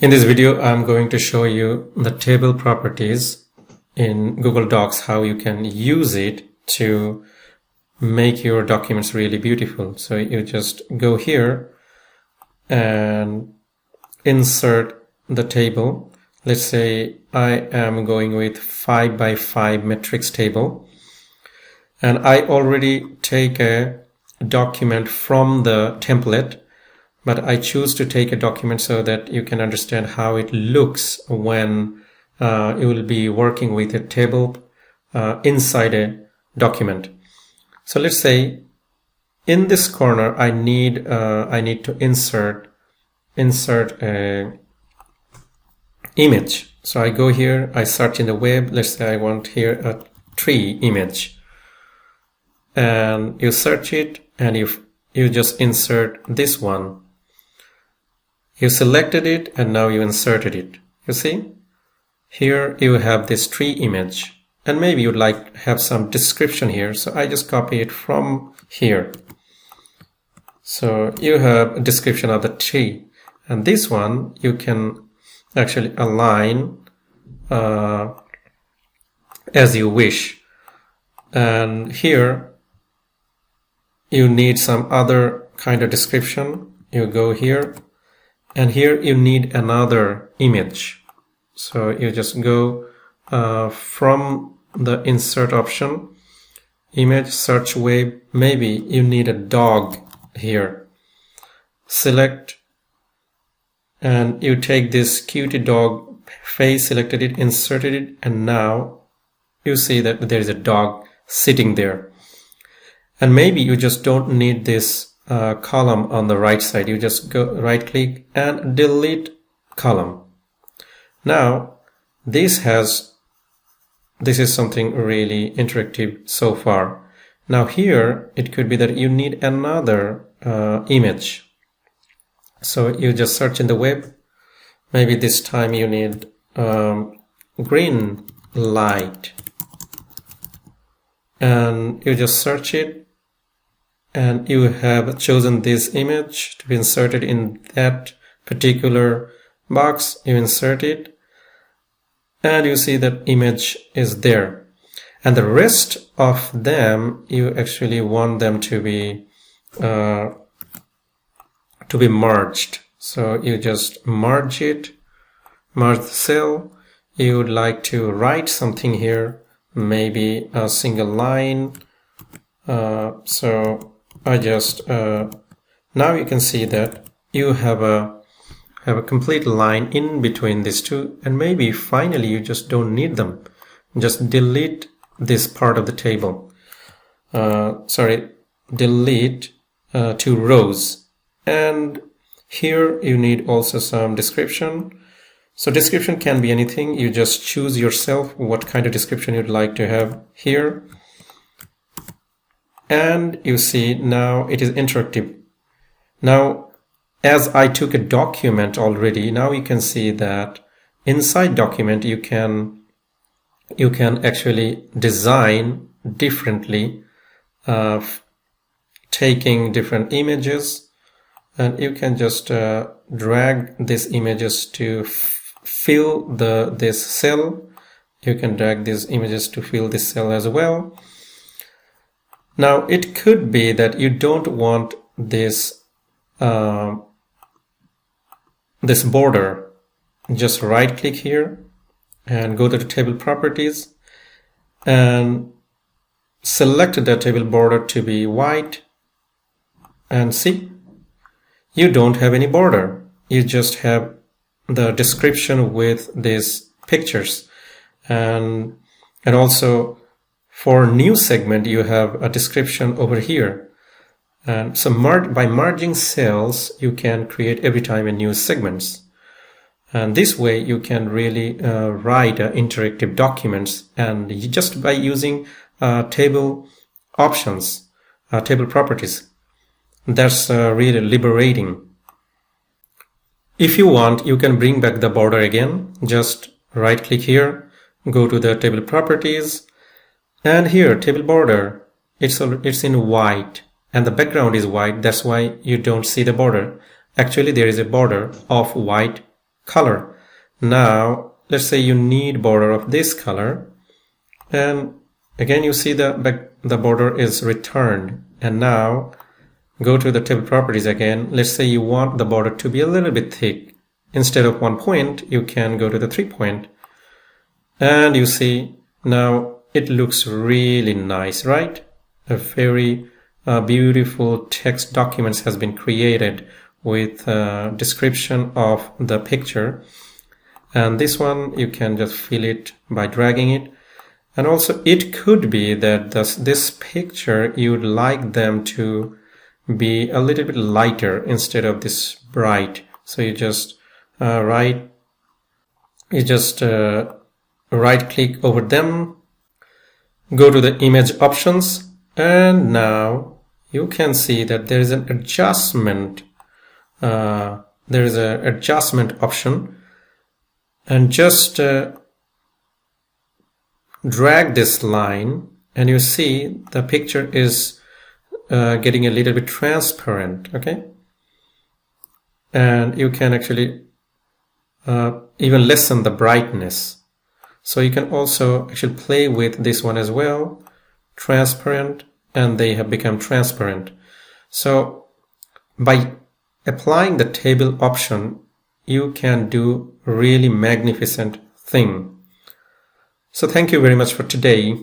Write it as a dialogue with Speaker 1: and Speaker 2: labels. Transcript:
Speaker 1: In this video, I'm going to show you the table properties in Google Docs, how you can use it to make your documents really beautiful. So you just go here and insert the table. Let's say I am going with 5 by 5 matrix table, and I already take a document from the template, but I choose to take a document so that you can understand how it looks when you will be working with a table inside a document. So let's say in this corner I need to insert a image. So I go here, I search in the web. Let's say I want here a tree image, and you search it, and you just insert this one. You selected it and now you inserted it. You see? Here you have this tree image, and maybe you'd like to have some description here. So I just copy it from here. So you have a description of the tree, and this one you can actually align as you wish. And here you need some other kind of description. You go here, and here you need another image. So you just go from the insert option, image, search web. Maybe you need a dog here. Select, and you take this cutie dog face, selected it, inserted it, and now you see that there is a dog sitting there. And maybe you just don't need this column on the right side. You just go right click and delete column. Now this is something really interactive so far. Now here it could be that you need another image. So you just search in the web. Maybe this time you need green light, and you just search it, and you have chosen this image to be inserted in that particular box. You insert it, and you see that image is there. And the rest of them, you actually want them to be merged. So you just merge it, merge the cell. You would like to write something here, maybe a single line. So I just now you can see that you have a complete line in between these two, and maybe finally you just don't need them. Just delete this part of the table. Delete 2 rows, and here you need also some description. So description can be anything. You just choose yourself what kind of description you'd like to have here. And you see now it is interactive. Now, as I took a document already, now you can see that inside document you can actually design differently, taking different images, and you can just drag these images to fill this cell. You can drag these images to fill this cell as well. Now it could be that you don't want this this border. Just right click here and go to the table properties and select the table border to be white, and see, you don't have any border. You just have the description with these pictures, and also for new segment you have a description over here. And so by merging cells you can create every time a new segments, and this way you can really write interactive documents, and just by using table options, table properties. That's really liberating. If you want, you can bring back the border again. Just right click here, go to the table properties, and here table border, it's in white, and the background is white. That's why you don't see the border. Actually there is a border of white color. Now let's say you need border of this color, and again you see the border is returned. And now go to the table properties again. Let's say you want the border to be a little bit thick. Instead of 1 point, you can go to the 3 point, and you see now it looks really nice, right? A very beautiful text documents has been created with a description of the picture. And this one you can just fill it by dragging it. And also it could be that this picture you'd like them to be a little bit lighter instead of this bright. So you just right click over them, go to the image options, and now you can see that there is an adjustment. There is an adjustment option, and just drag this line, and you see the picture is getting a little bit transparent. Okay, and you can actually even lessen the brightness. So you can also actually play with this one as well, transparent, and they have become transparent. So by applying the table option, you can do really magnificent thing. So thank you very much for today.